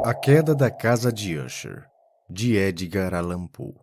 A Queda da Casa de Usher, de Edgar Allan Poe.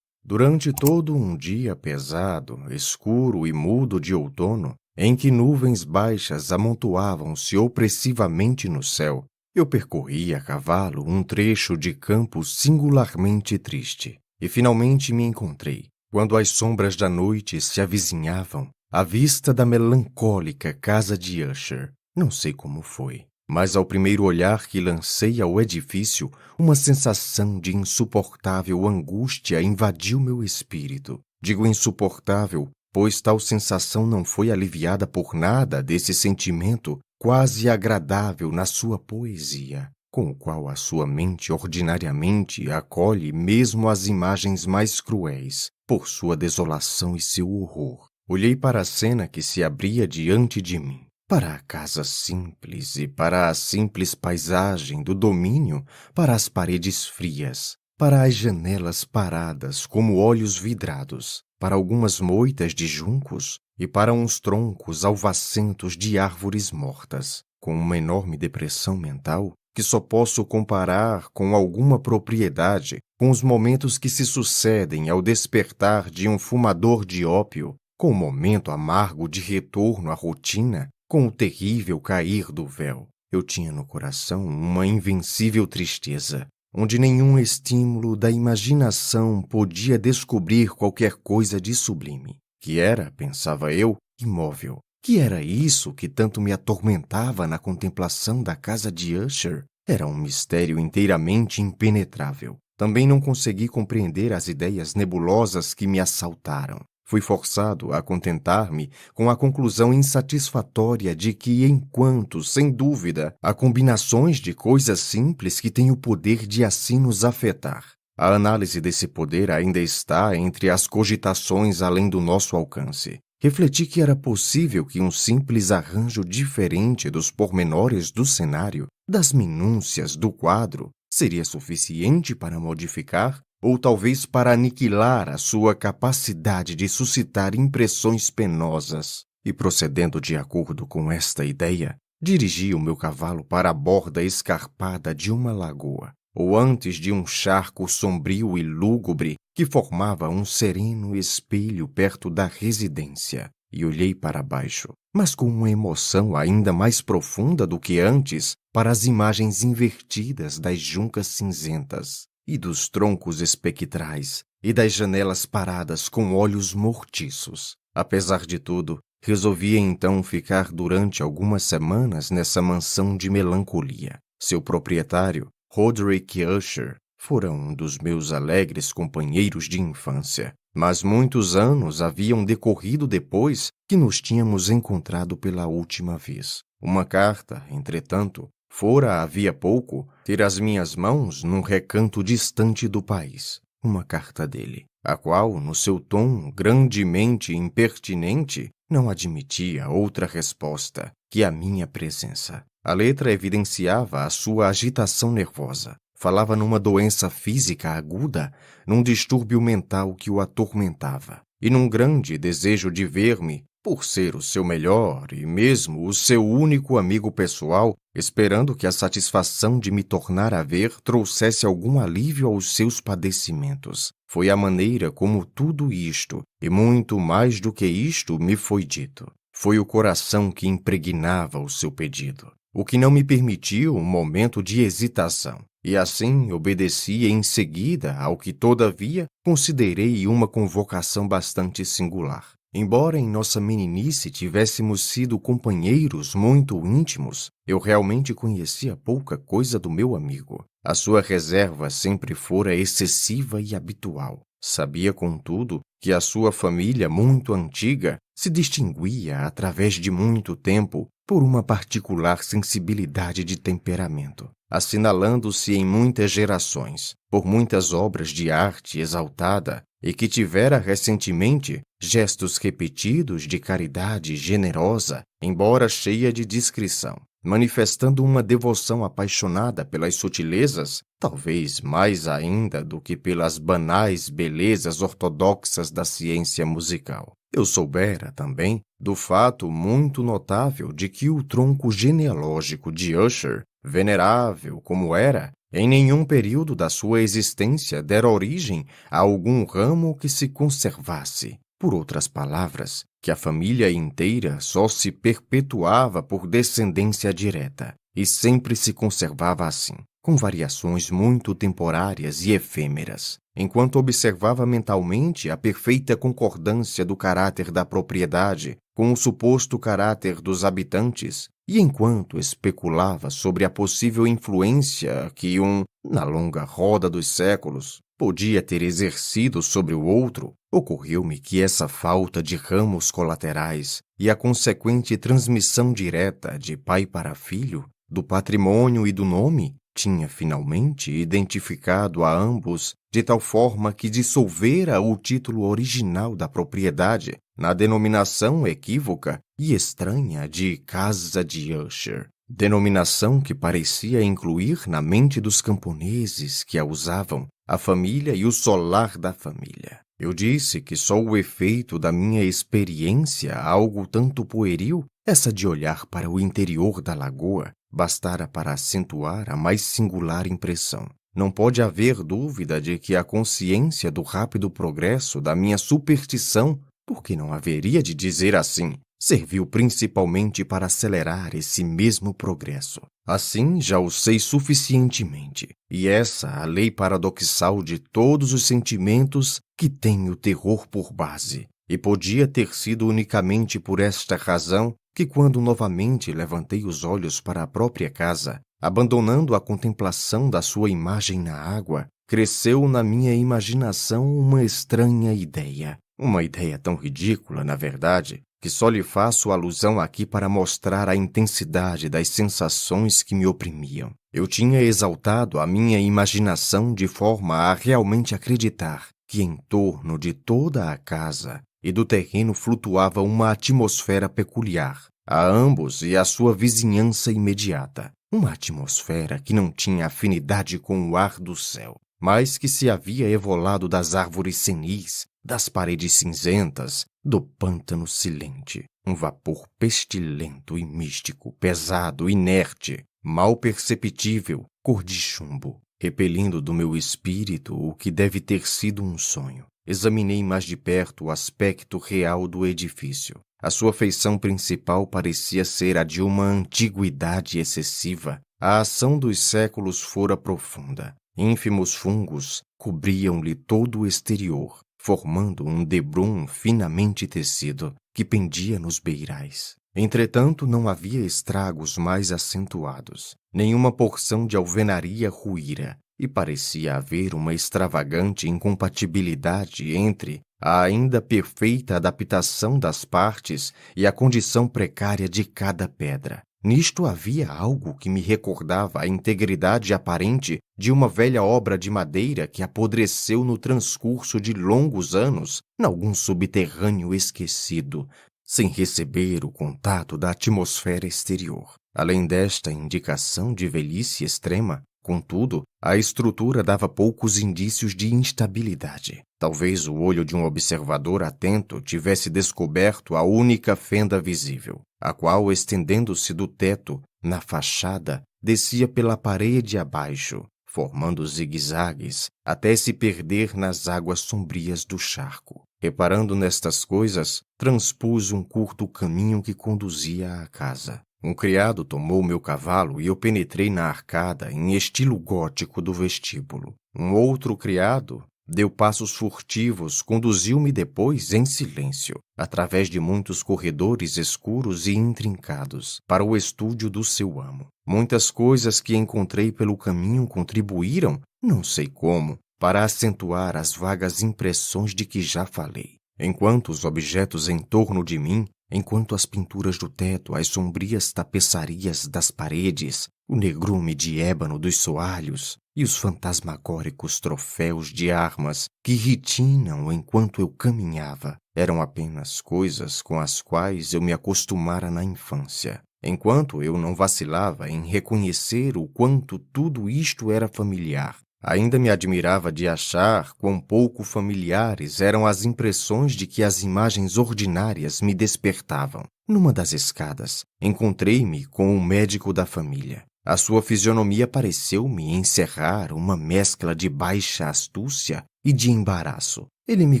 Durante todo um dia pesado, escuro e mudo de outono, em que nuvens baixas amontoavam-se opressivamente no céu, eu percorri a cavalo um trecho de campo singularmente triste, e finalmente me encontrei, quando as sombras da noite se avizinhavam, à vista da melancólica casa de Usher. Não sei como foi, mas ao primeiro olhar que lancei ao edifício, uma sensação de insuportável angústia invadiu meu espírito. Digo insuportável, pois tal sensação não foi aliviada por nada desse sentimento quase agradável na sua poesia, com o qual a sua mente ordinariamente acolhe mesmo as imagens mais cruéis, por sua desolação e seu horror. Olhei para a cena que se abria diante de mim, para a casa simples e para a simples paisagem do domínio, para as paredes frias, para as janelas paradas como olhos vidrados, para algumas moitas de juncos e para uns troncos alvacentos de árvores mortas, com uma enorme depressão mental que só posso comparar com alguma propriedade com os momentos que se sucedem ao despertar de um fumador de ópio, com o momento amargo de retorno à rotina, com o terrível cair do véu. Eu tinha no coração uma invencível tristeza, onde nenhum estímulo da imaginação podia descobrir qualquer coisa de sublime. Que era, pensava eu, imóvel. Que era isso que tanto me atormentava na contemplação da casa de Usher? Era um mistério inteiramente impenetrável. Também não consegui compreender as ideias nebulosas que me assaltaram. Fui forçado a contentar-me com a conclusão insatisfatória de que, enquanto, sem dúvida, há combinações de coisas simples que têm o poder de assim nos afetar, a análise desse poder ainda está entre as cogitações além do nosso alcance. Refleti que era possível que um simples arranjo diferente dos pormenores do cenário, das minúcias do quadro, seria suficiente para modificar ou talvez para aniquilar a sua capacidade de suscitar impressões penosas. E procedendo de acordo com esta ideia, dirigi o meu cavalo para a borda escarpada de uma lagoa, ou antes de um charco sombrio e lúgubre que formava um sereno espelho perto da residência, e olhei para baixo, mas com uma emoção ainda mais profunda do que antes, para as imagens invertidas das juncas cinzentas, e dos troncos espectrais, e das janelas paradas com olhos mortiços. Apesar de tudo, resolvi então ficar durante algumas semanas nessa mansão de melancolia. Seu proprietário, Roderick Usher, fora um dos meus alegres companheiros de infância, mas muitos anos haviam decorrido depois que nos tínhamos encontrado pela última vez. Uma carta, entretanto, fora havia pouco ter as minhas mãos num recanto distante do país. Uma carta dele, a qual, no seu tom grandemente impertinente, não admitia outra resposta que a minha presença. A letra evidenciava a sua agitação nervosa. Falava numa doença física aguda, num distúrbio mental que o atormentava, e num grande desejo de ver-me, por ser o seu melhor e mesmo o seu único amigo pessoal, esperando que a satisfação de me tornar a ver trouxesse algum alívio aos seus padecimentos. Foi a maneira como tudo isto, e muito mais do que isto, me foi dito. Foi o coração que impregnava o seu pedido, o que não me permitiu um momento de hesitação. E assim obedeci em seguida ao que, todavia, considerei uma convocação bastante singular. Embora em nossa meninice tivéssemos sido companheiros muito íntimos, eu realmente conhecia pouca coisa do meu amigo. A sua reserva sempre fora excessiva e habitual. Sabia, contudo, que a sua família muito antiga se distinguia, através de muito tempo, por uma particular sensibilidade de temperamento, assinalando-se em muitas gerações, por muitas obras de arte exaltada, e que tivera recentemente gestos repetidos de caridade generosa, embora cheia de discrição, manifestando uma devoção apaixonada pelas sutilezas, talvez mais ainda do que pelas banais belezas ortodoxas da ciência musical. Eu soubera, também, do fato muito notável de que o tronco genealógico de Usher venerável como era, em nenhum período da sua existência dera origem a algum ramo que se conservasse. Por outras palavras, que a família inteira só se perpetuava por descendência direta, e sempre se conservava assim, com variações muito temporárias e efêmeras. Enquanto observava mentalmente a perfeita concordância do caráter da propriedade com o suposto caráter dos habitantes, e enquanto especulava sobre a possível influência que na longa roda dos séculos, podia ter exercido sobre o outro, ocorreu-me que essa falta de ramos colaterais e a consequente transmissão direta de pai para filho, do patrimônio e do nome, tinha finalmente identificado a ambos de tal forma que dissolvera o título original da propriedade na denominação equívoca e estranha de Casa de Usher, denominação que parecia incluir na mente dos camponeses que a usavam a família e o solar da família. Eu disse que só o efeito da minha experiência, algo tanto pueril, essa de olhar para o interior da lagoa, bastara para acentuar a mais singular impressão. Não pode haver dúvida de que a consciência do rápido progresso da minha superstição, porque não haveria de dizer assim, serviu principalmente para acelerar esse mesmo progresso. Assim, já o sei suficientemente, e essa a lei paradoxal de todos os sentimentos que têm o terror por base. E podia ter sido unicamente por esta razão que, quando novamente levantei os olhos para a própria casa, abandonando a contemplação da sua imagem na água, cresceu na minha imaginação uma estranha ideia. Uma ideia tão ridícula, na verdade, que só lhe faço alusão aqui para mostrar a intensidade das sensações que me oprimiam. Eu tinha exaltado a minha imaginação de forma a realmente acreditar que em torno de toda a casa e do terreno flutuava uma atmosfera peculiar, a ambos e à sua vizinhança imediata. Uma atmosfera que não tinha afinidade com o ar do céu, mas que se havia evolado das árvores senis, das paredes cinzentas, do pântano silente. Um vapor pestilento e místico, pesado, inerte, mal perceptível, cor de chumbo, repelindo do meu espírito o que deve ter sido um sonho. Examinei mais de perto o aspecto real do edifício. A sua feição principal parecia ser a de uma antiguidade excessiva. A ação dos séculos fora profunda. Ínfimos fungos cobriam-lhe todo o exterior, formando um debrum finamente tecido que pendia nos beirais. Entretanto, não havia estragos mais acentuados. Nenhuma porção de alvenaria ruíra, e parecia haver uma extravagante incompatibilidade entre a ainda perfeita adaptação das partes e a condição precária de cada pedra. Nisto havia algo que me recordava a integridade aparente de uma velha obra de madeira que apodreceu no transcurso de longos anos nalgum subterrâneo esquecido, sem receber o contato da atmosfera exterior. Além desta indicação de velhice extrema, contudo, a estrutura dava poucos indícios de instabilidade. Talvez o olho de um observador atento tivesse descoberto a única fenda visível, a qual, estendendo-se do teto, na fachada, descia pela parede abaixo, formando zigue-zagues, até se perder nas águas sombrias do charco. Reparando nestas coisas, transpus um curto caminho que conduzia à casa. Um criado tomou meu cavalo e eu penetrei na arcada em estilo gótico do vestíbulo. Um outro criado deu passos furtivos, conduziu-me depois em silêncio, através de muitos corredores escuros e intrincados, para o estúdio do seu amo. Muitas coisas que encontrei pelo caminho contribuíram, não sei como, para acentuar as vagas impressões de que já falei. Enquanto os objetos em torno de mim, enquanto as pinturas do teto, as sombrias tapeçarias das paredes, o negrume de ébano dos soalhos e os fantasmagóricos troféus de armas que ritinam enquanto eu caminhava, eram apenas coisas com as quais eu me acostumara na infância. Enquanto eu não vacilava em reconhecer o quanto tudo isto era familiar, ainda me admirava de achar quão pouco familiares eram as impressões de que as imagens ordinárias me despertavam. Numa das escadas, encontrei-me com o médico da família. A sua fisionomia pareceu-me encerrar uma mescla de baixa astúcia e de embaraço. Ele me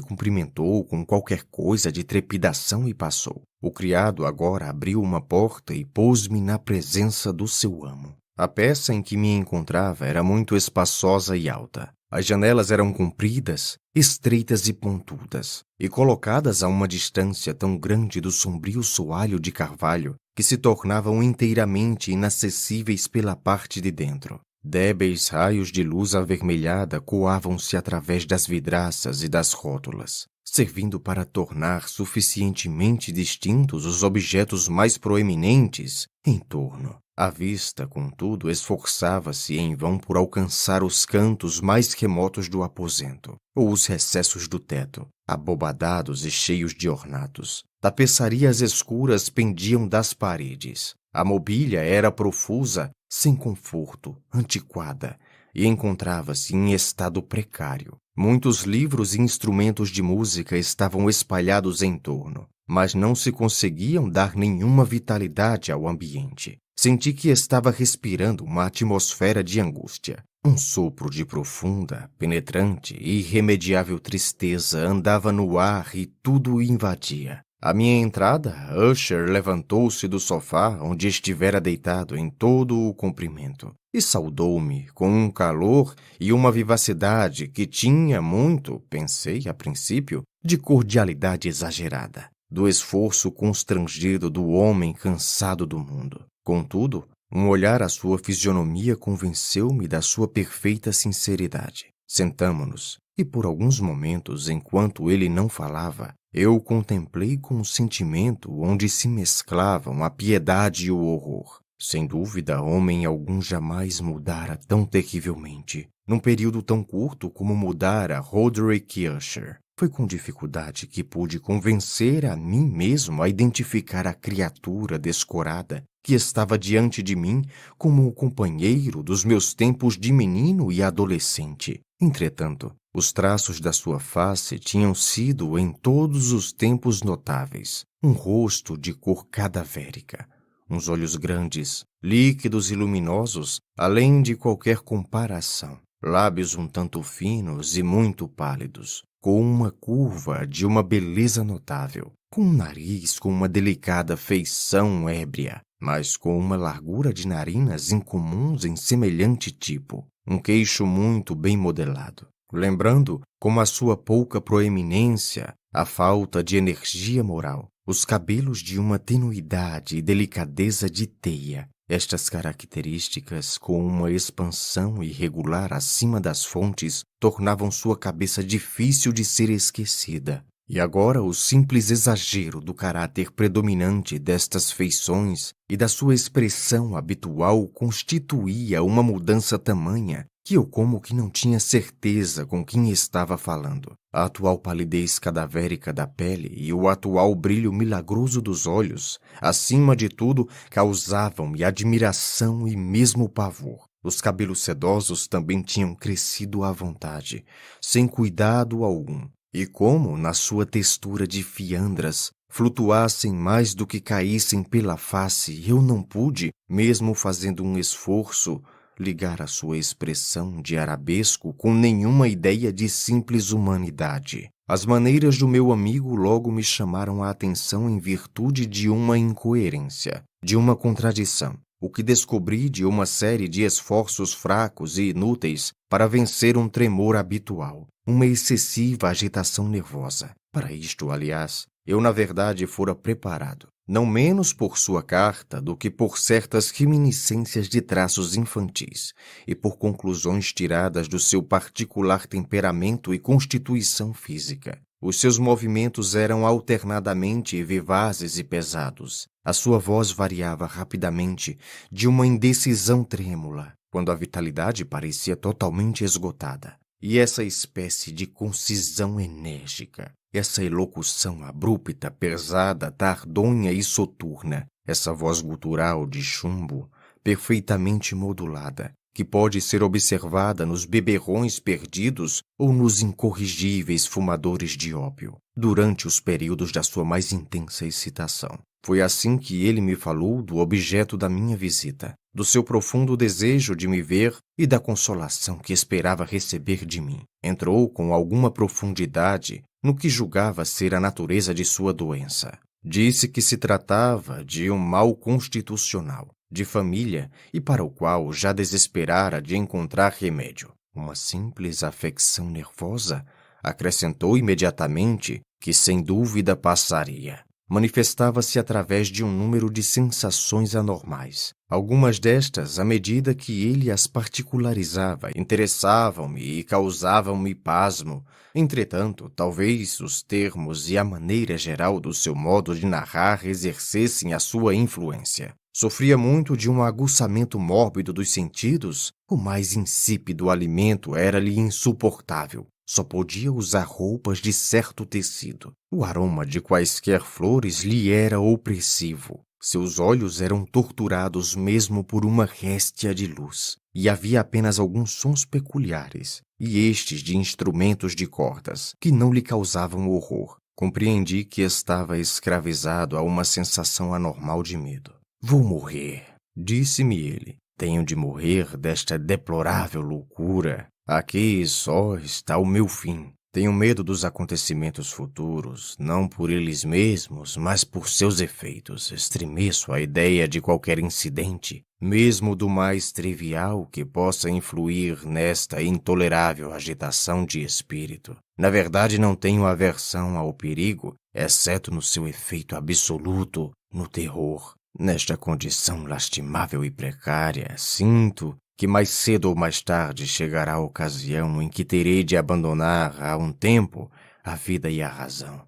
cumprimentou com qualquer coisa de trepidação e passou. O criado agora abriu uma porta e pôs-me na presença do seu amo. A peça em que me encontrava era muito espaçosa e alta. As janelas eram compridas, estreitas e pontudas, e colocadas a uma distância tão grande do sombrio soalho de carvalho que se tornavam inteiramente inacessíveis pela parte de dentro. Débeis raios de luz avermelhada coavam-se através das vidraças e das rótulas, servindo para tornar suficientemente distintos os objetos mais proeminentes em torno. A vista, contudo, esforçava-se em vão por alcançar os cantos mais remotos do aposento, ou os recessos do teto, abobadados e cheios de ornatos. Tapeçarias escuras pendiam das paredes. A mobília era profusa, sem conforto, antiquada, e encontrava-se em estado precário. Muitos livros e instrumentos de música estavam espalhados em torno, mas não se conseguiam dar nenhuma vitalidade ao ambiente. Senti que estava respirando uma atmosfera de angústia. Um sopro de profunda, penetrante e irremediável tristeza andava no ar e tudo o invadia. À minha entrada, Usher levantou-se do sofá onde estivera deitado em todo o comprimento e saudou-me com um calor e uma vivacidade que tinha muito, pensei a princípio, de cordialidade exagerada, do esforço constrangido do homem cansado do mundo. Contudo, um olhar à sua fisionomia convenceu-me da sua perfeita sinceridade. Sentamo-nos, e por alguns momentos, enquanto ele não falava, eu o contemplei com um sentimento onde se mesclavam a piedade e o horror. Sem dúvida, homem algum jamais mudara tão terrivelmente, num período tão curto como mudara Roderick Usher. Foi com dificuldade que pude convencer a mim mesmo a identificar a criatura descorada que estava diante de mim como o companheiro dos meus tempos de menino e adolescente. Entretanto, os traços da sua face tinham sido em todos os tempos notáveis. Um rosto de cor cadavérica, uns olhos grandes, líquidos e luminosos, além de qualquer comparação, lábios um tanto finos e muito pálidos, com uma curva de uma beleza notável, com um nariz com uma delicada feição ébria, mas com uma largura de narinas incomuns em semelhante tipo, um queixo muito bem modelado, lembrando, como a sua pouca proeminência, a falta de energia moral, os cabelos de uma tenuidade e delicadeza de teia. Estas características, com uma expansão irregular acima das fontes, tornavam sua cabeça difícil de ser esquecida. E agora o simples exagero do caráter predominante destas feições e da sua expressão habitual constituía uma mudança tamanha que eu como que não tinha certeza com quem estava falando. A atual palidez cadavérica da pele e o atual brilho milagroso dos olhos, acima de tudo, causavam-me admiração e mesmo pavor. Os cabelos sedosos também tinham crescido à vontade, sem cuidado algum, e como, na sua textura de fiandras, flutuassem mais do que caíssem pela face, eu não pude, mesmo fazendo um esforço, ligar a sua expressão de arabesco com nenhuma ideia de simples humanidade. As maneiras do meu amigo logo me chamaram a atenção em virtude de uma incoerência, de uma contradição, o que descobri de uma série de esforços fracos e inúteis para vencer um tremor habitual, uma excessiva agitação nervosa. Para isto, aliás, eu na verdade fora preparado, não menos por sua carta do que por certas reminiscências de traços infantis e por conclusões tiradas do seu particular temperamento e constituição física. Os seus movimentos eram alternadamente vivazes e pesados. A sua voz variava rapidamente de uma indecisão trêmula, quando a vitalidade parecia totalmente esgotada, e essa espécie de concisão enérgica, essa elocução abrupta, pesada, tardonha e soturna, essa voz gutural de chumbo, perfeitamente modulada, que pode ser observada nos beberrões perdidos ou nos incorrigíveis fumadores de ópio, durante os períodos da sua mais intensa excitação. Foi assim que ele me falou do objeto da minha visita. do seu profundo desejo de me ver e da consolação que esperava receber de mim. Entrou com alguma profundidade no que julgava ser a natureza de sua doença. Disse que se tratava de um mal constitucional, de família e para o qual já desesperara de encontrar remédio. Uma simples afecção nervosa? Acrescentou imediatamente que sem dúvida passaria. Manifestava-se através de um número de sensações anormais. Algumas destas, à medida que ele as particularizava, interessavam-me e causavam-me pasmo. Entretanto, talvez os termos e a maneira geral do seu modo de narrar exercessem a sua influência. Sofria muito de um aguçamento mórbido dos sentidos. O mais insípido alimento era-lhe insuportável. Só podia usar roupas de certo tecido. O aroma de quaisquer flores lhe era opressivo. Seus olhos eram torturados mesmo por uma réstia de luz. E havia apenas alguns sons peculiares, e estes de instrumentos de cordas, que não lhe causavam horror. Compreendi que estava escravizado a uma sensação anormal de medo. Vou morrer, disse-me ele. Tenho de morrer desta deplorável loucura. Aqui só está o meu fim. Tenho medo dos acontecimentos futuros, não por eles mesmos, mas por seus efeitos. Estremeço a ideia de qualquer incidente, mesmo do mais trivial, que possa influir nesta intolerável agitação de espírito. Na verdade, não tenho aversão ao perigo, exceto no seu efeito absoluto, no terror. Nesta condição lastimável e precária, sinto que mais cedo ou mais tarde chegará a ocasião em que terei de abandonar a um tempo a vida e a razão,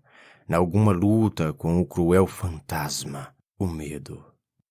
em alguma luta com o cruel fantasma, o medo.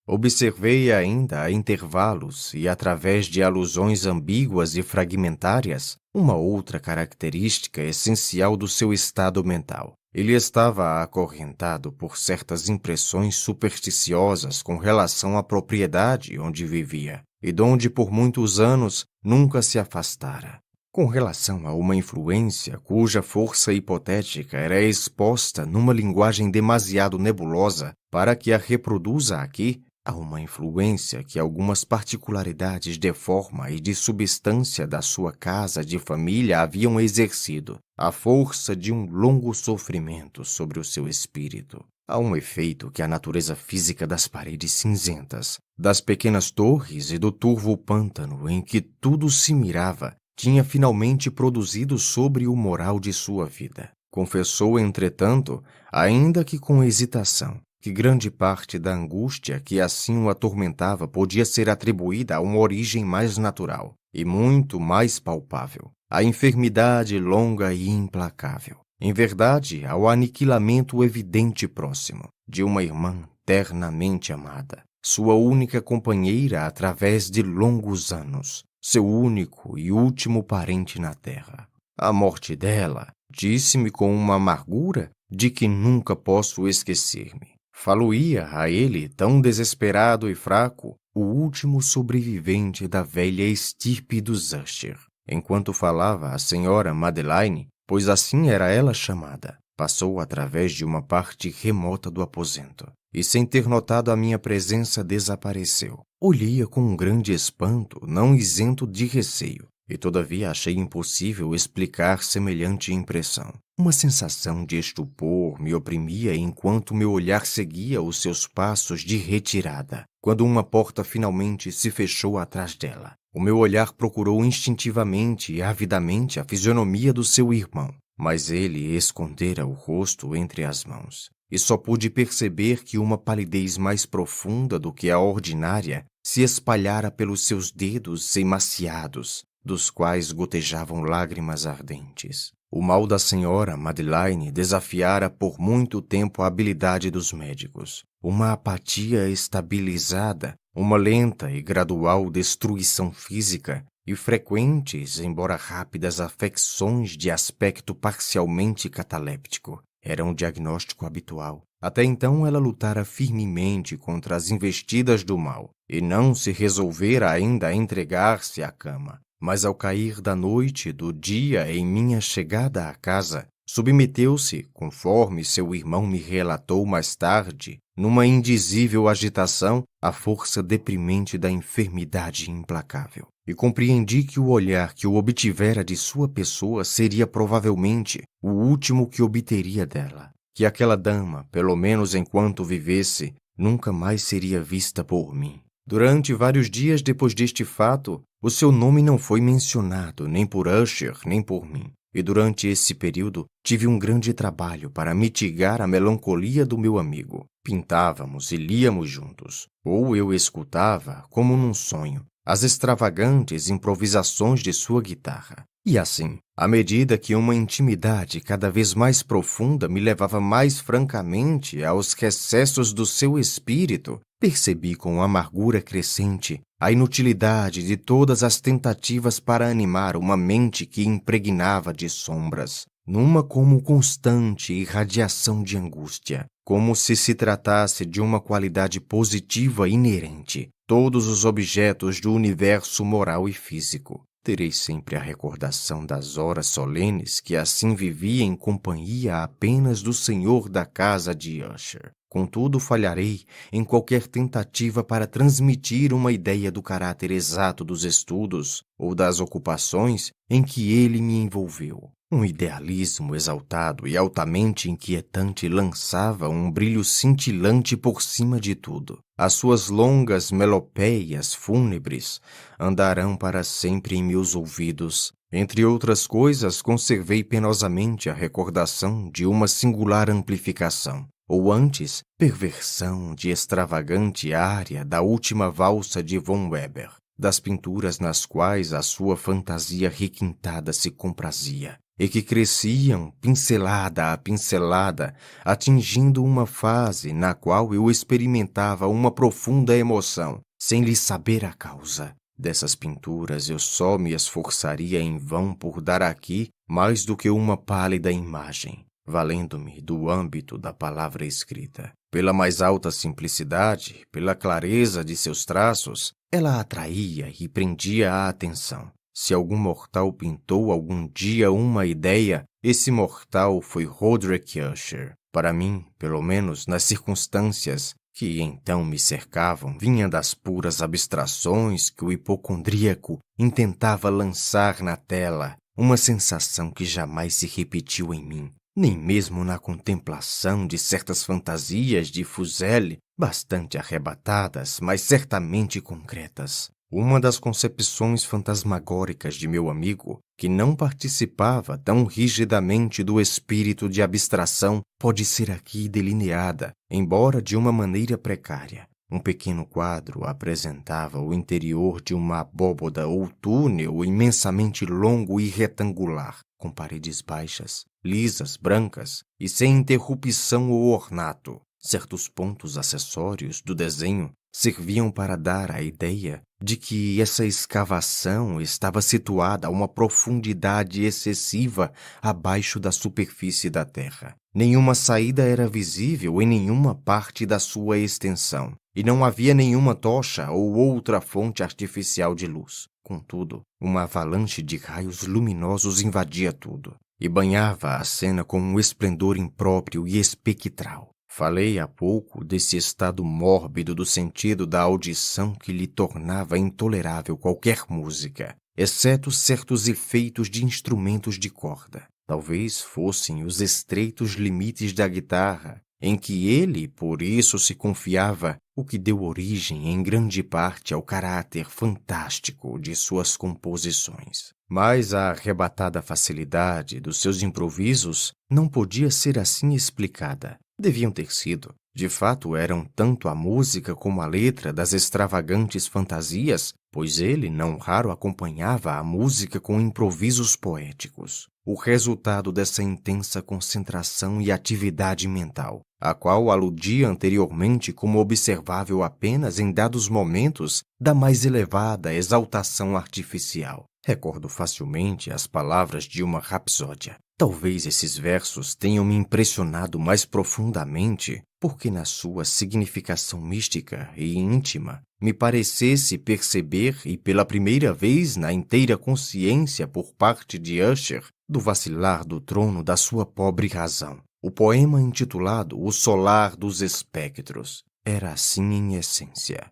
Observei ainda a intervalos e através de alusões ambíguas e fragmentárias uma outra característica essencial do seu estado mental. Ele estava acorrentado por certas impressões supersticiosas com relação à propriedade onde vivia e donde por muitos anos nunca se afastara, com relação a uma influência cuja força hipotética era exposta numa linguagem demasiado nebulosa para que a reproduza aqui, a uma influência que algumas particularidades de forma e de substância da sua casa de família haviam exercido, a força de um longo sofrimento sobre o seu espírito. Há um efeito que a natureza física das paredes cinzentas, das pequenas torres e do turvo pântano em que tudo se mirava, tinha finalmente produzido sobre o moral de sua vida. Confessou, entretanto, ainda que com hesitação, que grande parte da angústia que assim o atormentava podia ser atribuída a uma origem mais natural e muito mais palpável, a enfermidade longa e implacável. Em verdade, ao aniquilamento evidente e próximo de uma irmã ternamente amada, sua única companheira através de longos anos, seu único e último parente na terra. A morte dela, disse-me com uma amargura de que nunca posso esquecer-me. Falo-ia a ele, tão desesperado e fraco, o último sobrevivente da velha estirpe dos Usher. Enquanto falava, a senhora Madeline, pois assim era ela chamada, passou através de uma parte remota do aposento e, sem ter notado a minha presença, desapareceu. Olhei-a com um grande espanto, não isento de receio, e todavia achei impossível explicar semelhante impressão. Uma sensação de estupor me oprimia enquanto meu olhar seguia os seus passos de retirada. Quando uma porta finalmente se fechou atrás dela, o meu olhar procurou instintivamente e avidamente a fisionomia do seu irmão, mas ele escondera o rosto entre as mãos, e só pude perceber que uma palidez mais profunda do que a ordinária se espalhara pelos seus dedos emaciados, dos quais gotejavam lágrimas ardentes. O mal da senhora Madeline desafiara por muito tempo a habilidade dos médicos. Uma apatia estabilizada, uma lenta e gradual destruição física e frequentes, embora rápidas, afecções de aspecto parcialmente cataléptico eram o diagnóstico habitual. Até então ela lutara firmemente contra as investidas do mal e não se resolvera ainda a entregar-se à cama. Mas ao cair da noite e do dia em minha chegada à casa, submeteu-se, conforme seu irmão me relatou mais tarde, numa indizível agitação, a força deprimente da enfermidade implacável. E compreendi que o olhar que eu obtivera de sua pessoa seria provavelmente o último que obteria dela. Que aquela dama, pelo menos enquanto vivesse, nunca mais seria vista por mim. Durante vários dias depois deste fato, o seu nome não foi mencionado nem por Usher nem por mim. E durante esse período, tive um grande trabalho para mitigar a melancolia do meu amigo. Pintávamos e líamos juntos, ou eu escutava, como num sonho, as extravagantes improvisações de sua guitarra. E assim, à medida que uma intimidade cada vez mais profunda me levava mais francamente aos recessos do seu espírito, percebi com amargura crescente a inutilidade de todas as tentativas para animar uma mente que impregnava de sombras, numa como constante irradiação de angústia, como se tratasse de uma qualidade positiva inerente. Todos os objetos do universo moral e físico. Terei sempre a recordação das horas solenes que assim vivia em companhia apenas do senhor da casa de Usher. Contudo, falharei em qualquer tentativa para transmitir uma ideia do caráter exato dos estudos ou das ocupações em que ele me envolveu. Um idealismo exaltado e altamente inquietante lançava um brilho cintilante por cima de tudo. As suas longas melopeias fúnebres andarão para sempre em meus ouvidos. Entre outras coisas, conservei penosamente a recordação de uma singular amplificação, ou antes, perversão de extravagante área da última valsa de von Weber, das pinturas nas quais a sua fantasia requintada se comprazia, e que cresciam pincelada a pincelada, atingindo uma fase na qual eu experimentava uma profunda emoção, sem lhe saber a causa. Dessas pinturas eu só me esforçaria em vão por dar aqui mais do que uma pálida imagem, valendo-me do âmbito da palavra escrita. Pela mais alta simplicidade, pela clareza de seus traços, ela atraía e prendia a atenção. Se algum mortal pintou algum dia uma ideia, esse mortal foi Roderick Usher. Para mim, pelo menos nas circunstâncias que então me cercavam, vinha das puras abstrações que o hipocondríaco intentava lançar na tela, uma sensação que jamais se repetiu em mim, nem mesmo na contemplação de certas fantasias de Fuseli, bastante arrebatadas, mas certamente concretas. Uma das concepções fantasmagóricas de meu amigo, que não participava tão rigidamente do espírito de abstração, pode ser aqui delineada, embora de uma maneira precária. Um pequeno quadro apresentava o interior de uma abóboda ou túnel imensamente longo e retangular, com paredes baixas, lisas, brancas e sem interrupção ou ornato. Certos pontos acessórios do desenho serviam para dar a ideia de que essa escavação estava situada a uma profundidade excessiva abaixo da superfície da terra. Nenhuma saída era visível em nenhuma parte da sua extensão, e não havia nenhuma tocha ou outra fonte artificial de luz. Contudo, uma avalanche de raios luminosos invadia tudo, e banhava a cena com um esplendor impróprio e espectral. Falei há pouco desse estado mórbido do sentido da audição que lhe tornava intolerável qualquer música, exceto certos efeitos de instrumentos de corda. Talvez fossem os estreitos limites da guitarra, em que ele, por isso, se confiava, o que deu origem em grande parte ao caráter fantástico de suas composições. Mas a arrebatada facilidade dos seus improvisos não podia ser assim explicada. Deviam ter sido. De fato, eram tanto a música como a letra das extravagantes fantasias, pois ele, não raro, acompanhava a música com improvisos poéticos. O resultado dessa intensa concentração e atividade mental, a qual aludia anteriormente como observável apenas em dados momentos da mais elevada exaltação artificial. Recordo facilmente as palavras de uma rapsódia. Talvez esses versos tenham me impressionado mais profundamente, porque na sua significação mística e íntima me parecesse perceber, e pela primeira vez na inteira consciência por parte de Usher, do vacilar do trono da sua pobre razão. O poema intitulado O Solar dos Espectros era assim em essência.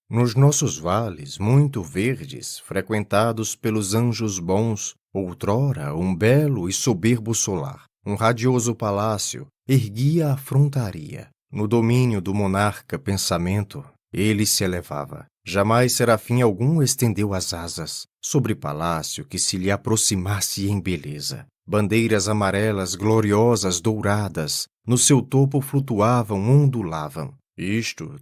Nos nossos vales muito verdes, frequentados pelos anjos bons, outrora um belo e soberbo solar, um radioso palácio, erguia a frontaria. No domínio do monarca pensamento, ele se elevava. Jamais serafim algum estendeu as asas sobre palácio que se lhe aproximasse em beleza. Bandeiras amarelas, gloriosas, douradas, no seu topo flutuavam, ondulavam.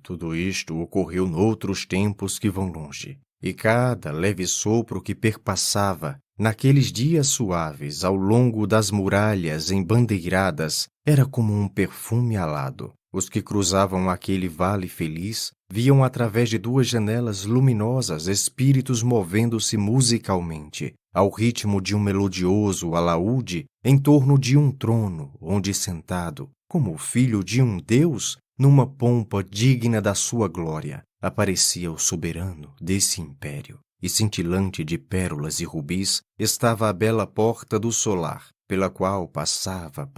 Tudo isto ocorreu noutros tempos que vão longe. E cada leve sopro que perpassava, naqueles dias suaves, ao longo das muralhas embandeiradas, era como um perfume alado. Os que cruzavam aquele vale feliz viam através de duas janelas luminosas espíritos movendo-se musicalmente, ao ritmo de um melodioso alaúde, em torno de um trono, onde sentado, como o filho de um deus, numa pompa digna da sua glória, aparecia o soberano desse império. E cintilante de pérolas e rubis estava a bela porta do solar, pela qual passava,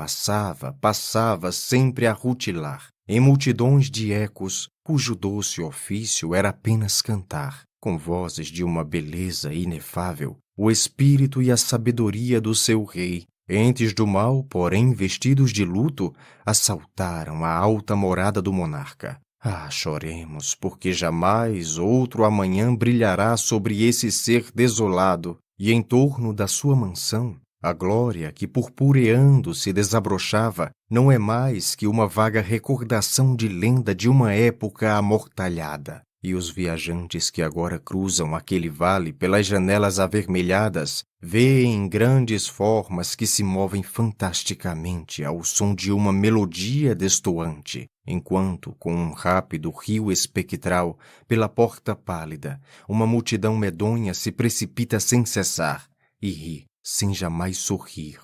sempre a rutilar, em multidões de ecos, cujo doce ofício era apenas cantar, com vozes de uma beleza inefável, o espírito e a sabedoria do seu rei. Entes do mal, porém vestidos de luto, assaltaram a alta morada do monarca. Ah, choremos, porque jamais outro amanhã brilhará sobre esse ser desolado, e em torno da sua mansão, a glória que purpureando se desabrochava não é mais que uma vaga recordação de lenda de uma época amortalhada. E os viajantes que agora cruzam aquele vale pelas janelas avermelhadas veem grandes formas que se movem fantasticamente ao som de uma melodia destoante, enquanto, com um rápido rio espectral, pela porta pálida, uma multidão medonha se precipita sem cessar e ri, sem jamais sorrir.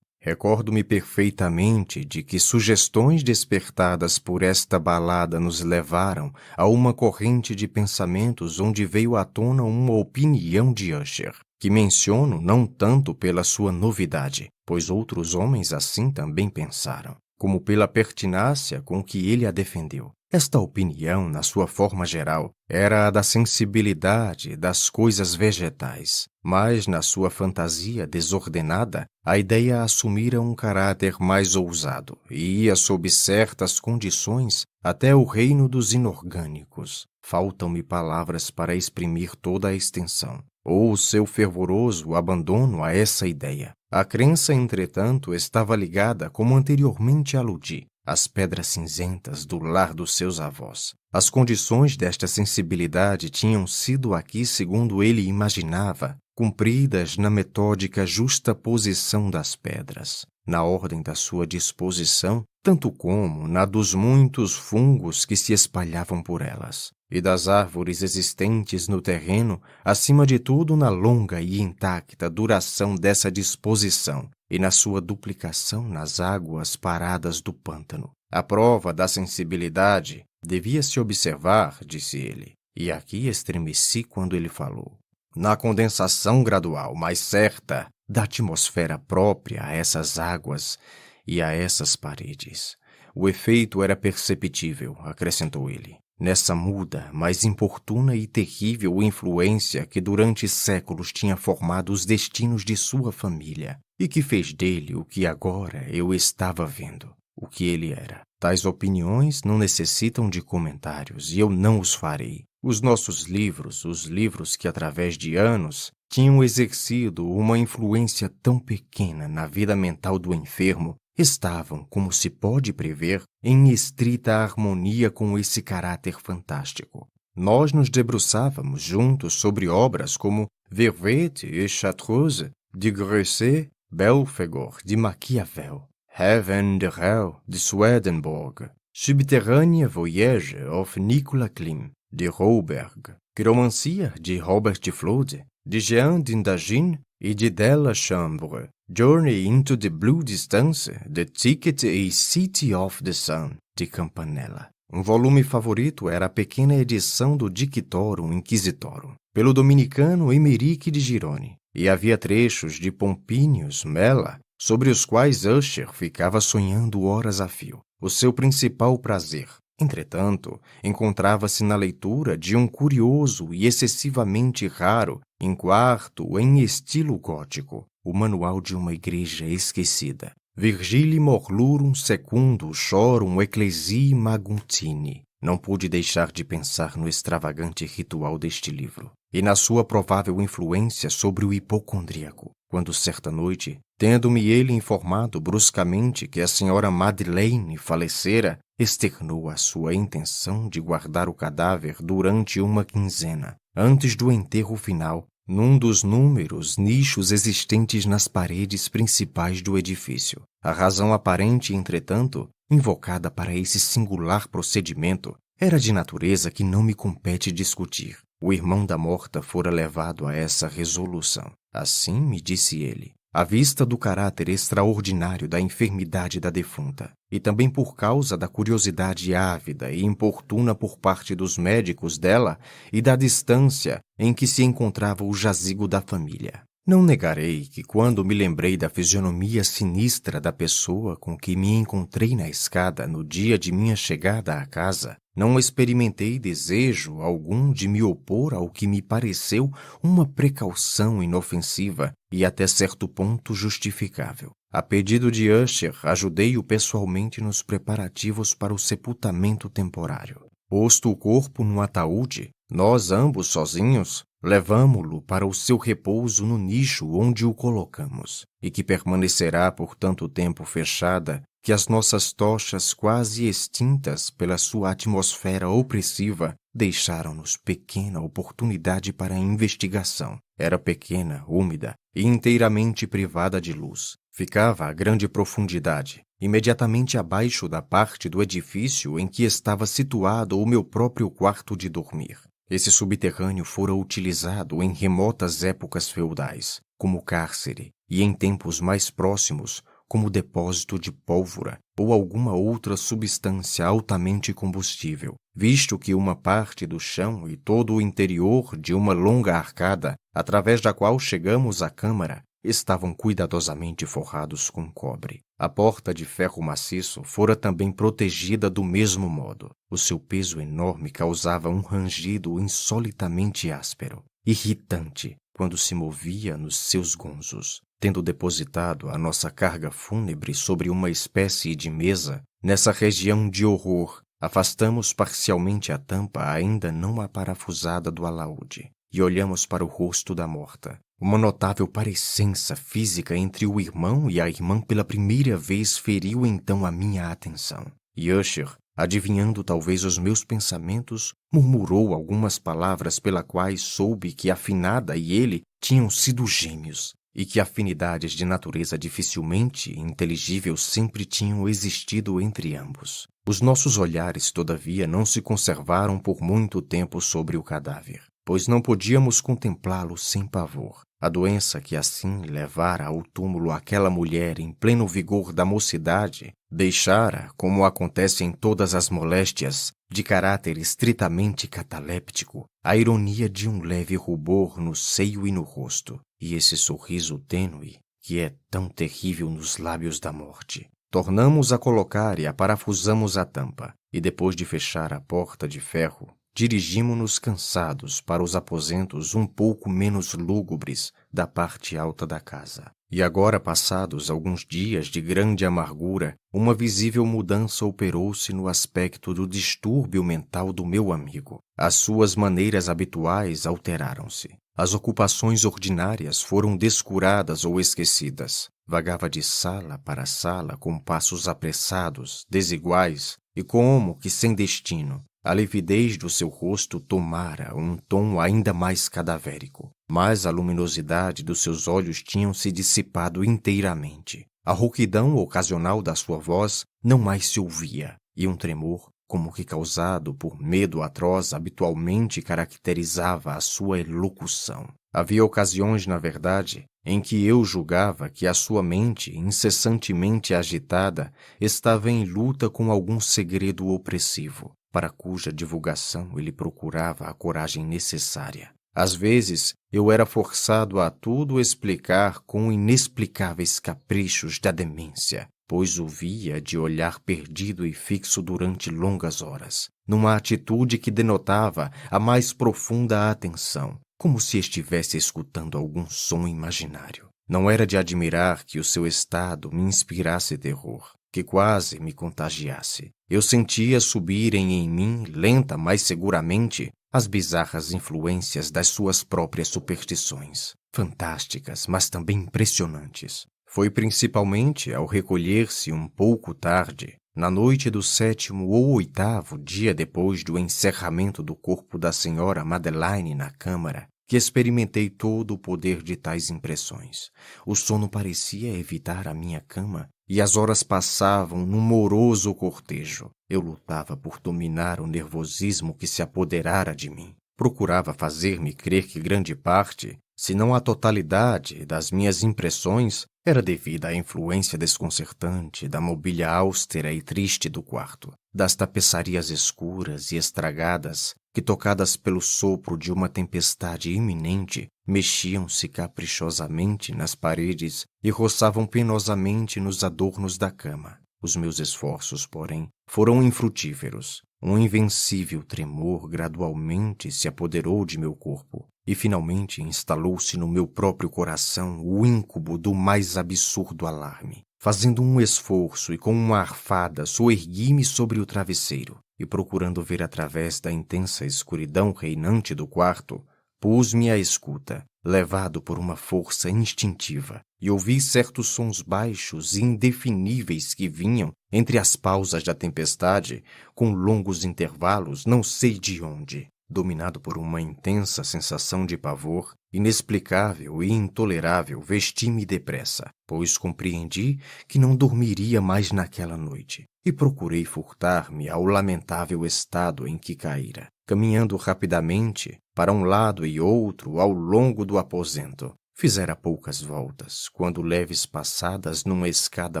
Recordo-me perfeitamente de que sugestões despertadas por esta balada nos levaram a uma corrente de pensamentos onde veio à tona uma opinião de Usher, que menciono não tanto pela sua novidade, pois outros homens assim também pensaram, como pela pertinácia com que ele a defendeu. Esta opinião, na sua forma geral, era a da sensibilidade das coisas vegetais, mas na sua fantasia desordenada, a ideia assumira um caráter mais ousado e ia sob certas condições até o reino dos inorgânicos. Faltam-me palavras para exprimir toda a extensão, ou o seu fervoroso abandono a essa ideia. A crença, entretanto, estava ligada, como anteriormente aludi, às pedras cinzentas do lar dos seus avós. As condições desta sensibilidade tinham sido aqui, segundo ele imaginava, cumpridas na metódica justaposição das pedras, na ordem da sua disposição, tanto como na dos muitos fungos que se espalhavam por elas, e das árvores existentes no terreno, acima de tudo na longa e intacta duração dessa disposição, e na sua duplicação nas águas paradas do pântano. A prova da sensibilidade devia-se observar, disse ele, e aqui estremeci quando ele falou, na condensação gradual, mais certa, da atmosfera própria a essas águas e a essas paredes. O efeito era perceptível, acrescentou ele, nessa muda, mais importuna e terrível influência que durante séculos tinha formado os destinos de sua família e que fez dele o que agora eu estava vendo, o que ele era. Tais opiniões não necessitam de comentários e eu não os farei. Os nossos livros, os livros que através de anos tinham exercido uma influência tão pequena na vida mental do enfermo, estavam, como se pode prever, em estrita harmonia com esse caráter fantástico. Nós nos debruçávamos juntos sobre obras como Vervet et Chartreuse, de Grosset, Belphegor, de Maquiavel, Heaven de Hell, de Swedenborg, Subterrânea Voyage of Nicolas Klim, de Rouberg, Chiromancia, de Robert Fludd, de Jean d'Indagine e de Della Chambre, Journey into the Blue Distance, The Ticket a City of the Sun, de Campanella. Um volume favorito era a pequena edição do Dictorum Inquisitorum, pelo dominicano Emeric de Girone, e havia trechos de Pompinius Mela sobre os quais Usher ficava sonhando horas a fio. O seu principal prazer, entretanto, encontrava-se na leitura de um curioso e excessivamente raro quarto em estilo gótico, o manual de uma igreja esquecida. Virgili Morlurum Secundum Chorum Ecclesiae Maguntini. Não pude deixar de pensar no extravagante ritual deste livro e na sua provável influência sobre o hipocondríaco, quando certa noite, tendo-me ele informado bruscamente que a senhora Madeleine falecera, externou a sua intenção de guardar o cadáver durante uma quinzena, antes do enterro final, num dos números nichos existentes nas paredes principais do edifício. A razão aparente, entretanto, invocada para esse singular procedimento, era de natureza que não me compete discutir. O irmão da morta fora levado a essa resolução. Assim me disse ele, à vista do caráter extraordinário da enfermidade da defunta, e também por causa da curiosidade ávida e importuna por parte dos médicos dela e da distância em que se encontrava o jazigo da família. Não negarei que quando me lembrei da fisionomia sinistra da pessoa com que me encontrei na escada no dia de minha chegada à casa, não experimentei desejo algum de me opor ao que me pareceu uma precaução inofensiva e até certo ponto justificável. A pedido de Usher, ajudei-o pessoalmente nos preparativos para o sepultamento temporário. Posto o corpo no ataúde, nós ambos sozinhos, levamo-lo para o seu repouso no nicho onde o colocamos, e que permanecerá por tanto tempo fechada que as nossas tochas quase extintas pela sua atmosfera opressiva deixaram-nos pequena oportunidade para a investigação. Era pequena, úmida e inteiramente privada de luz. Ficava a grande profundidade, imediatamente abaixo da parte do edifício em que estava situado o meu próprio quarto de dormir. Esse subterrâneo fora utilizado em remotas épocas feudais, como cárcere, e em tempos mais próximos, como depósito de pólvora ou alguma outra substância altamente combustível, visto que uma parte do chão e todo o interior de uma longa arcada, através da qual chegamos à câmara, estavam cuidadosamente forrados com cobre. A porta de ferro maciço fora também protegida do mesmo modo. O seu peso enorme causava um rangido insolitamente áspero, irritante, quando se movia nos seus gonzos. Tendo depositado a nossa carga fúnebre sobre uma espécie de mesa, nessa região de horror, afastamos parcialmente a tampa ainda não aparafusada do alaúde e olhamos para o rosto da morta. Uma notável parecença física entre o irmão e a irmã pela primeira vez feriu então a minha atenção. E Usher, adivinhando talvez os meus pensamentos, murmurou algumas palavras pela quais soube que a finada e ele tinham sido gêmeos, e que afinidades de natureza dificilmente inteligível sempre tinham existido entre ambos. Os nossos olhares, todavia, não se conservaram por muito tempo sobre o cadáver, pois não podíamos contemplá-lo sem pavor. A doença que assim levara ao túmulo aquela mulher em pleno vigor da mocidade, deixara, como acontece em todas as moléstias, de caráter estritamente cataléptico, a ironia de um leve rubor no seio e no rosto, e esse sorriso tênue, que é tão terrível nos lábios da morte. Tornamos a colocar e aparafusamos a tampa, e depois de fechar a porta de ferro, dirigimo-nos cansados para os aposentos um pouco menos lúgubres da parte alta da casa. E agora, passados alguns dias de grande amargura, uma visível mudança operou-se no aspecto do distúrbio mental do meu amigo. As suas maneiras habituais alteraram-se. As ocupações ordinárias foram descuradas ou esquecidas. Vagava de sala para sala com passos apressados, desiguais e como que sem destino. A lividez do seu rosto tomara um tom ainda mais cadavérico, mas a luminosidade dos seus olhos tinham se dissipado inteiramente. A rouquidão ocasional da sua voz não mais se ouvia, e um tremor, como que causado por medo atroz, habitualmente caracterizava a sua elocução. Havia ocasiões, na verdade, em que eu julgava que a sua mente, incessantemente agitada, estava em luta com algum segredo opressivo, para cuja divulgação ele procurava a coragem necessária. Às vezes, eu era forçado a tudo explicar com inexplicáveis caprichos da demência, pois o via de olhar perdido e fixo durante longas horas, numa atitude que denotava a mais profunda atenção, como se estivesse escutando algum som imaginário. Não era de admirar que o seu estado me inspirasse terror, que quase me contagiasse. Eu sentia subirem em mim, lenta, mas seguramente, as bizarras influências das suas próprias superstições, fantásticas, mas também impressionantes. Foi principalmente ao recolher-se um pouco tarde, na noite do 7º ou 8º dia depois do encerramento do corpo da senhora Madeline na câmara, que experimentei todo o poder de tais impressões. O sono parecia evitar a minha cama e as horas passavam num moroso cortejo. Eu lutava por dominar o nervosismo que se apoderara de mim. Procurava fazer-me crer que grande parte, se não a totalidade, das minhas impressões era devida à influência desconcertante da mobília austera e triste do quarto, das tapeçarias escuras e estragadas que, tocadas pelo sopro de uma tempestade iminente, mexiam-se caprichosamente nas paredes e roçavam penosamente nos adornos da cama. Os meus esforços, porém, foram infrutíferos. Um invencível tremor gradualmente se apoderou de meu corpo e finalmente instalou-se no meu próprio coração o íncubo do mais absurdo alarme. Fazendo um esforço e com uma arfada, soergui-me sobre o travesseiro e, procurando ver através da intensa escuridão reinante do quarto, pus-me à escuta, levado por uma força instintiva, e ouvi certos sons baixos e indefiníveis que vinham, entre as pausas da tempestade, com longos intervalos não sei de onde. Dominado por uma intensa sensação de pavor, inexplicável e intolerável, vesti-me depressa, pois compreendi que não dormiria mais naquela noite, e procurei furtar-me ao lamentável estado em que caíra, caminhando rapidamente para um lado e outro ao longo do aposento. Fizera poucas voltas, quando leves passadas numa escada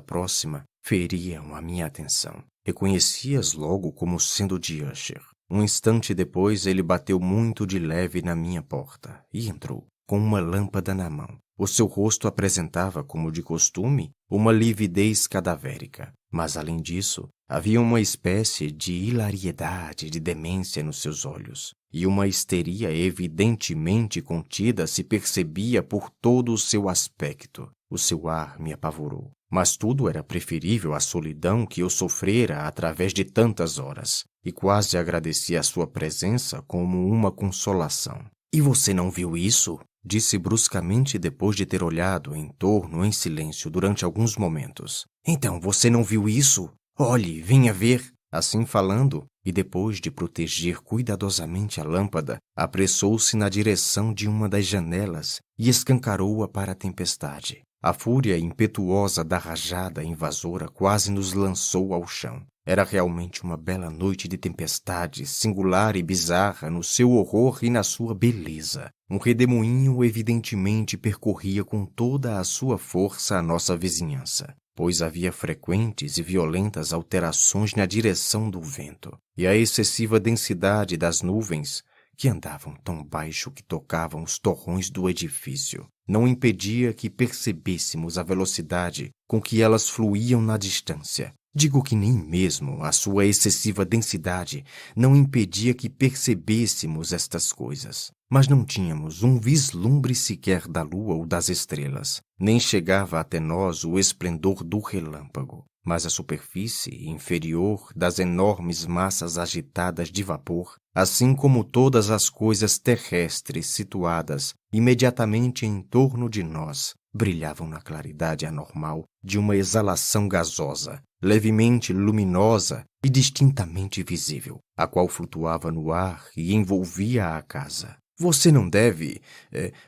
próxima feriam a minha atenção. Reconheci-as logo como sendo de Usher. Um instante depois ele bateu muito de leve na minha porta e entrou, com uma lâmpada na mão. O seu rosto apresentava, como de costume, uma lividez cadavérica, mas além disso, havia uma espécie de hilariedade de demência nos seus olhos, e uma histeria evidentemente contida se percebia por todo o seu aspecto. O seu ar me apavorou, mas tudo era preferível à solidão que eu sofrera através de tantas horas, e quase agradeci a sua presença como uma consolação. "E você não viu isso?" disse bruscamente depois de ter olhado em torno em silêncio durante alguns momentos. "Então, você não viu isso? Olhe, venha ver." Assim falando, e depois de proteger cuidadosamente a lâmpada, apressou-se na direção de uma das janelas e escancarou-a para a tempestade. A fúria impetuosa da rajada invasora quase nos lançou ao chão. Era realmente uma bela noite de tempestade, singular e bizarra no seu horror e na sua beleza. Um redemoinho evidentemente percorria com toda a sua força a nossa vizinhança, pois havia frequentes e violentas alterações na direção do vento, e a excessiva densidade das nuvens, que andavam tão baixo que tocavam os torrões do edifício, não impedia que percebêssemos a velocidade com que elas fluíam na distância. Digo que nem mesmo a sua excessiva densidade não impedia que percebêssemos estas coisas. Mas não tínhamos um vislumbre sequer da lua ou das estrelas, nem chegava até nós o esplendor do relâmpago. Mas a superfície inferior das enormes massas agitadas de vapor, assim como todas as coisas terrestres situadas imediatamente em torno de nós, brilhavam na claridade anormal de uma exalação gasosa, levemente luminosa e distintamente visível, a qual flutuava no ar e envolvia a casa. "Você não deve...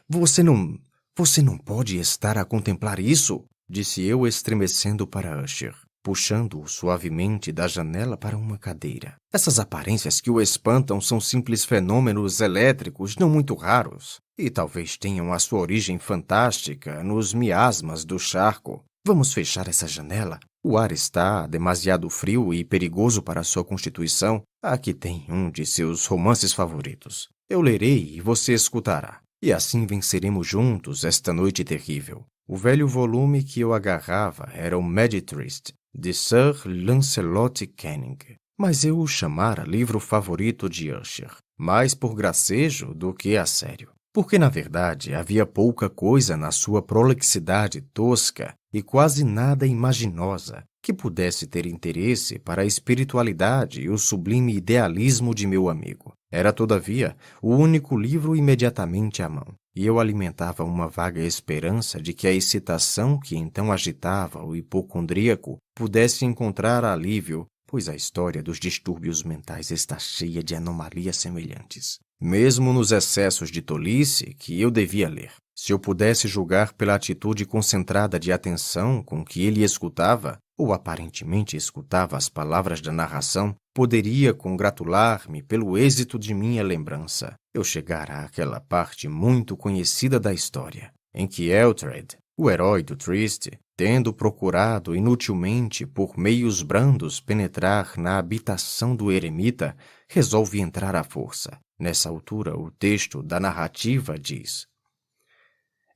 Você não pode estar a contemplar isso?" disse eu, estremecendo para Usher, puxando-o suavemente da janela para uma cadeira. "Essas aparências que o espantam são simples fenômenos elétricos não muito raros, e talvez tenham a sua origem fantástica nos miasmas do charco. Vamos fechar essa janela? O ar está demasiado frio e perigoso para sua constituição. Aqui tem um de seus romances favoritos." Eu lerei e você escutará, e assim venceremos juntos esta noite terrível. O velho volume que eu agarrava era o Mediatrist, de Sir Lancelot Canning, mas eu o chamara livro favorito de Usher, mais por gracejo do que a sério, porque na verdade havia pouca coisa na sua prolixidade tosca e quase nada imaginosa que pudesse ter interesse para a espiritualidade e o sublime idealismo de meu amigo. Era, todavia, o único livro imediatamente à mão, e eu alimentava uma vaga esperança de que a excitação que então agitava o hipocondríaco pudesse encontrar alívio, pois a história dos distúrbios mentais está cheia de anomalias semelhantes. Mesmo nos excessos de tolice que eu devia ler, se eu pudesse julgar pela atitude concentrada de atenção com que ele escutava, ou aparentemente escutava as palavras da narração, poderia congratular-me pelo êxito de minha lembrança. Eu chegara àquela parte muito conhecida da história, em que Elthred, o herói do Triste, tendo procurado inutilmente por meios brandos penetrar na habitação do eremita, resolve entrar à força. Nessa altura, o texto da narrativa diz: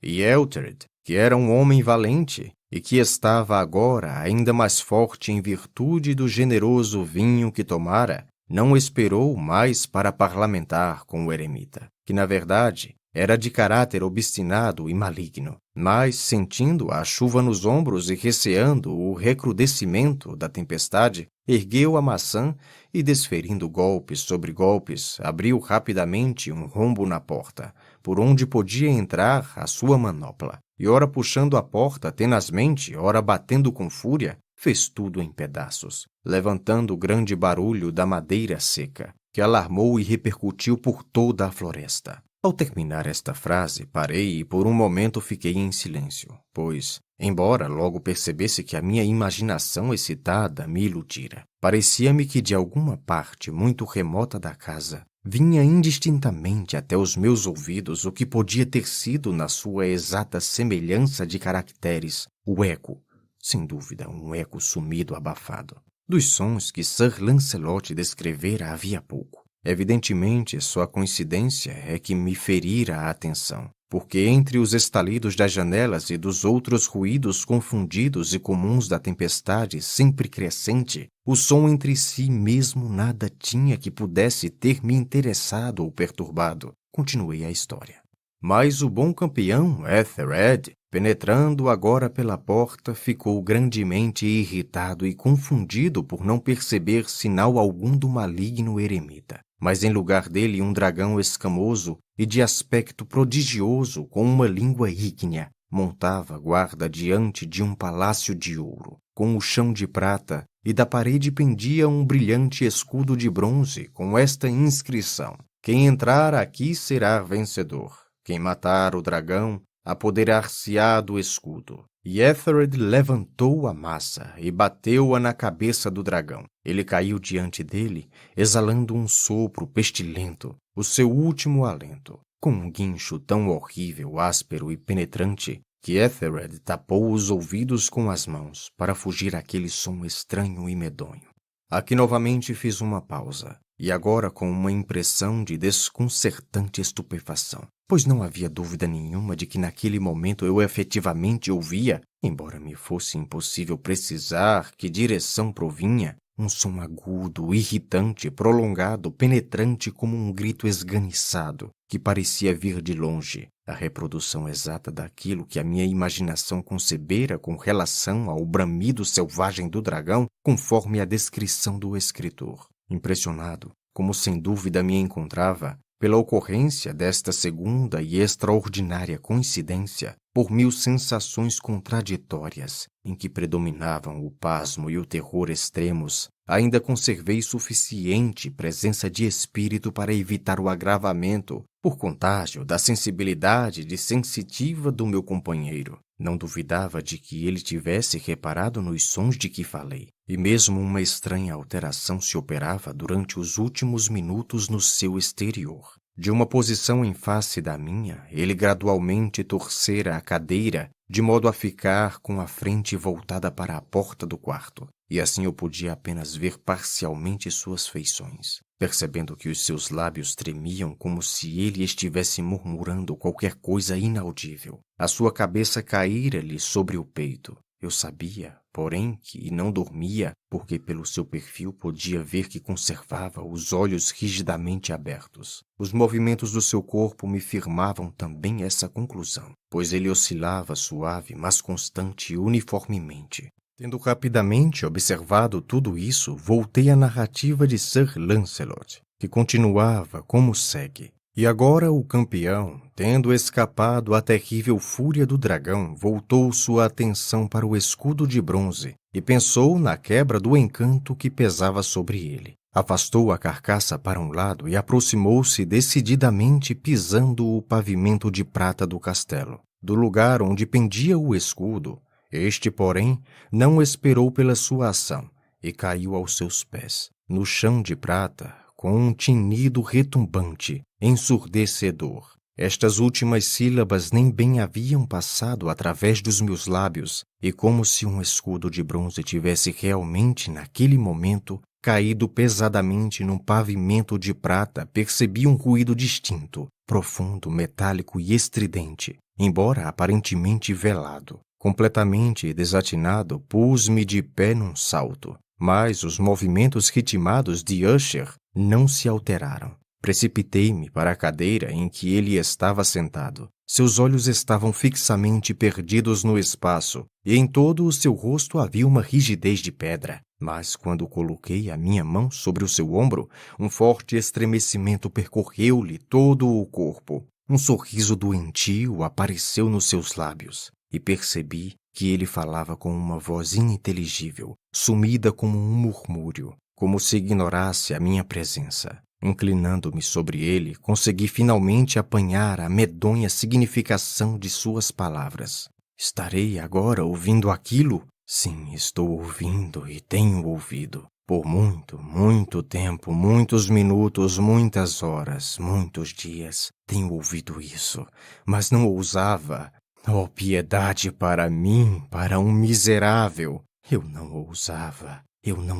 E Elthred, que era um homem valente, e que estava agora ainda mais forte em virtude do generoso vinho que tomara, não esperou mais para parlamentar com o eremita, que na verdade era de caráter obstinado e maligno, mas sentindo a chuva nos ombros e receando o recrudescimento da tempestade, ergueu a maçã e, desferindo golpes sobre golpes, abriu rapidamente um rombo na porta, por onde podia entrar a sua manopla, e ora puxando a porta tenazmente, ora batendo com fúria, fez tudo em pedaços, levantando grande barulho da madeira seca, que alarmou e repercutiu por toda a floresta. Ao terminar esta frase, parei e por um momento fiquei em silêncio, pois, embora logo percebesse que a minha imaginação excitada me iludira, parecia-me que de alguma parte muito remota da casa vinha indistintamente até os meus ouvidos o que podia ter sido, na sua exata semelhança de caracteres, o eco, sem dúvida um eco sumido abafado, dos sons que Sir Lancelot descrevera havia pouco. Evidentemente, só a coincidência é que me ferira a atenção, porque entre os estalidos das janelas e dos outros ruídos confundidos e comuns da tempestade sempre crescente, o som entre si mesmo nada tinha que pudesse ter me interessado ou perturbado. Continuei a história. Mas o bom campeão, Ethelred, penetrando agora pela porta, ficou grandemente irritado e confundido por não perceber sinal algum do maligno eremita. Mas em lugar dele um dragão escamoso e de aspecto prodigioso, com uma língua ígnea, montava guarda diante de um palácio de ouro, com o chão de prata, e da parede pendia um brilhante escudo de bronze com esta inscrição: Quem entrar aqui será vencedor. Quem matar o dragão apoderar-se-á do escudo. E Ethelred levantou a massa e bateu-a na cabeça do dragão. Ele caiu diante dele, exalando um sopro pestilento, o seu último alento, com um guincho tão horrível, áspero e penetrante, que Ethelred tapou os ouvidos com as mãos para fugir àquele som estranho e medonho. Aqui novamente fiz uma pausa, e agora com uma impressão de desconcertante estupefação, pois não havia dúvida nenhuma de que naquele momento eu efetivamente ouvia, embora me fosse impossível precisar que direção provinha, um som agudo, irritante, prolongado, penetrante como um grito esganiçado, que parecia vir de longe, a reprodução exata daquilo que a minha imaginação concebera com relação ao bramido selvagem do dragão, conforme a descrição do escritor. Impressionado, como sem dúvida me encontrava, pela ocorrência desta segunda e extraordinária coincidência, por mil sensações contraditórias, em que predominavam o pasmo e o terror extremos, ainda conservei suficiente presença de espírito para evitar o agravamento, por contágio da sensibilidade sensitiva do meu companheiro. Não duvidava de que ele tivesse reparado nos sons de que falei, e mesmo uma estranha alteração se operava durante os últimos minutos no seu exterior. De uma posição em face da minha, ele gradualmente torcera a cadeira, de modo a ficar com a frente voltada para a porta do quarto, e assim eu podia apenas ver parcialmente suas feições. percebendo que os seus lábios tremiam como se ele estivesse murmurando qualquer coisa inaudível. A sua cabeça caíra-lhe sobre o peito. Eu sabia, porém, que não dormia, porque pelo seu perfil podia ver que conservava os olhos rigidamente abertos. Os movimentos do seu corpo me firmavam também essa conclusão, pois ele oscilava suave, mas constante e uniformemente. Tendo rapidamente observado tudo isso, voltei à narrativa de Sir Lancelot, que continuava como segue. E agora o campeão, tendo escapado à terrível fúria do dragão, voltou sua atenção para o escudo de bronze e pensou na quebra do encanto que pesava sobre ele. Afastou a carcaça para um lado e aproximou-se decididamente, pisando o pavimento de prata do castelo. Do lugar onde pendia o escudo, este, porém, não esperou pela sua ação e caiu aos seus pés, no chão de prata, com um tinido retumbante, ensurdecedor. Estas últimas sílabas nem bem haviam passado através dos meus lábios, e como se um escudo de bronze tivesse realmente, naquele momento, caído pesadamente num pavimento de prata, percebi um ruído distinto, profundo, metálico e estridente, embora aparentemente velado. Completamente desatinado, pus-me de pé num salto, mas os movimentos ritmados de Usher não se alteraram. Precipitei-me para a cadeira em que ele estava sentado. Seus olhos estavam fixamente perdidos no espaço, e em todo o seu rosto havia uma rigidez de pedra. Mas quando coloquei a minha mão sobre o seu ombro, um forte estremecimento percorreu-lhe todo o corpo. Um sorriso doentio apareceu nos seus lábios, e percebi que ele falava com uma voz ininteligível, sumida como um murmúrio, como se ignorasse a minha presença. Inclinando-me sobre ele, consegui finalmente apanhar a medonha significação de suas palavras. Estarei agora ouvindo aquilo? Sim, estou ouvindo e tenho ouvido. Por muito, muito tempo, muitos minutos, muitas horas, muitos dias, tenho ouvido isso, mas não ousava. Oh, piedade para mim, para um miserável! Eu não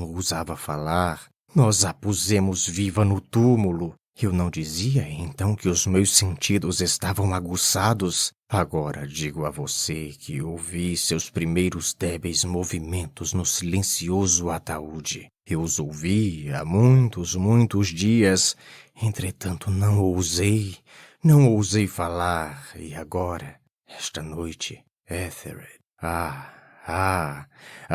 ousava falar. Nós a pusemos viva no túmulo. Eu não dizia então que os meus sentidos estavam aguçados? Agora digo a você que ouvi seus primeiros débeis movimentos no silencioso ataúde. Eu os ouvi há muitos, muitos dias. Entretanto, não ousei falar. E agora, esta noite, Ethelred, a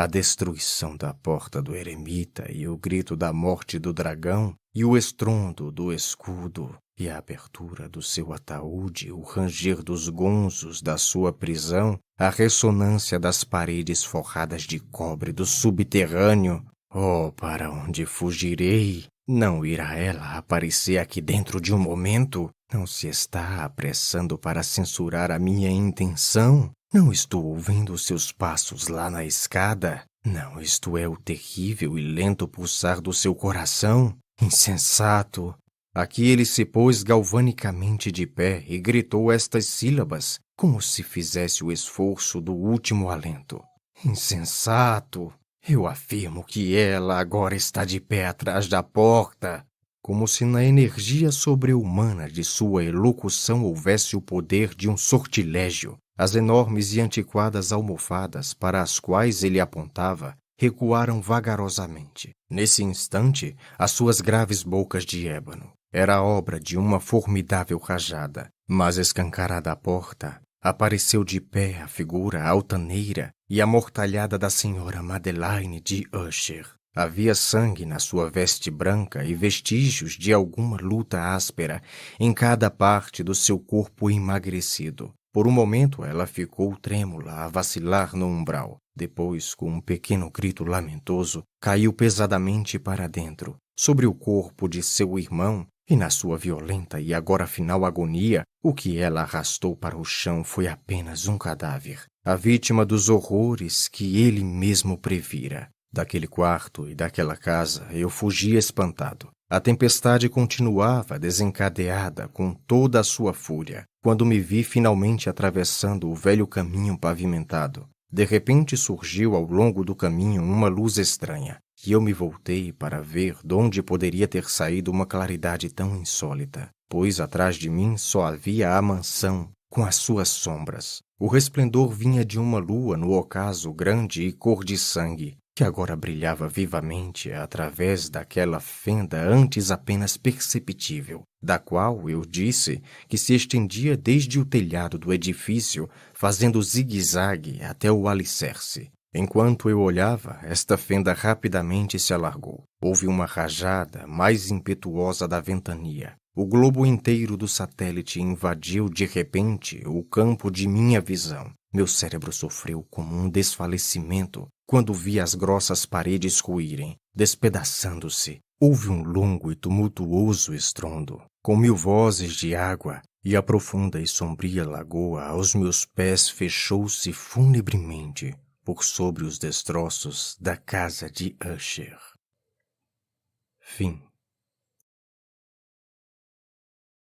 destruição da porta do eremita e o grito da morte do dragão e o estrondo do escudo e a abertura do seu ataúde, o ranger dos gonzos da sua prisão, a ressonância das paredes forradas de cobre do subterrâneo. Oh, para onde fugirei? Não irá ela aparecer aqui dentro de um momento? Não se está apressando para censurar a minha intenção? Não estou ouvindo seus passos lá na escada? Não, isto é o terrível e lento pulsar do seu coração? Insensato! Aqui ele se pôs galvanicamente de pé e gritou estas sílabas, como se fizesse o esforço do último alento. Insensato! Eu afirmo que ela agora está de pé atrás da porta. Como se na energia sobre-humana de sua elocução houvesse o poder de um sortilégio. As enormes e antiquadas almofadas para as quais ele apontava recuaram vagarosamente. Nesse instante, as suas graves bocas de ébano. Era obra de uma formidável rajada, mas escancarada a porta, apareceu de pé a figura altaneira e amortalhada da senhora Madeleine de Usher. Havia sangue na sua veste branca e vestígios de alguma luta áspera em cada parte do seu corpo emagrecido. Por um momento ela ficou trêmula a vacilar no umbral. Depois, com um pequeno grito lamentoso, caiu pesadamente para dentro, sobre o corpo de seu irmão, e na sua violenta e agora final agonia, o que ela arrastou para o chão foi apenas um cadáver, a vítima dos horrores que ele mesmo previra. Daquele quarto e daquela casa eu fugi espantado. A tempestade continuava desencadeada com toda a sua fúria, quando me vi finalmente atravessando o velho caminho pavimentado. De repente surgiu ao longo do caminho uma luz estranha. e eu me voltei para ver de onde poderia ter saído uma claridade tão insólita, pois atrás de mim só havia a mansão com as suas sombras. O resplendor vinha de uma lua no ocaso grande e cor de sangue, que agora brilhava vivamente através daquela fenda antes apenas perceptível, da qual eu disse que se estendia desde o telhado do edifício, fazendo zigue-zague até o alicerce. Enquanto eu olhava, esta fenda rapidamente se alargou. Houve uma rajada mais impetuosa da ventania. O globo inteiro do satélite invadiu de repente o campo de minha visão. Meu cérebro sofreu como um desfalecimento quando vi as grossas paredes ruírem, despedaçando-se. Houve um longo e tumultuoso estrondo, com 1000 vozes de água, e a profunda e sombria lagoa aos meus pés fechou-se funebremente por sobre os destroços da casa de Usher. Fim.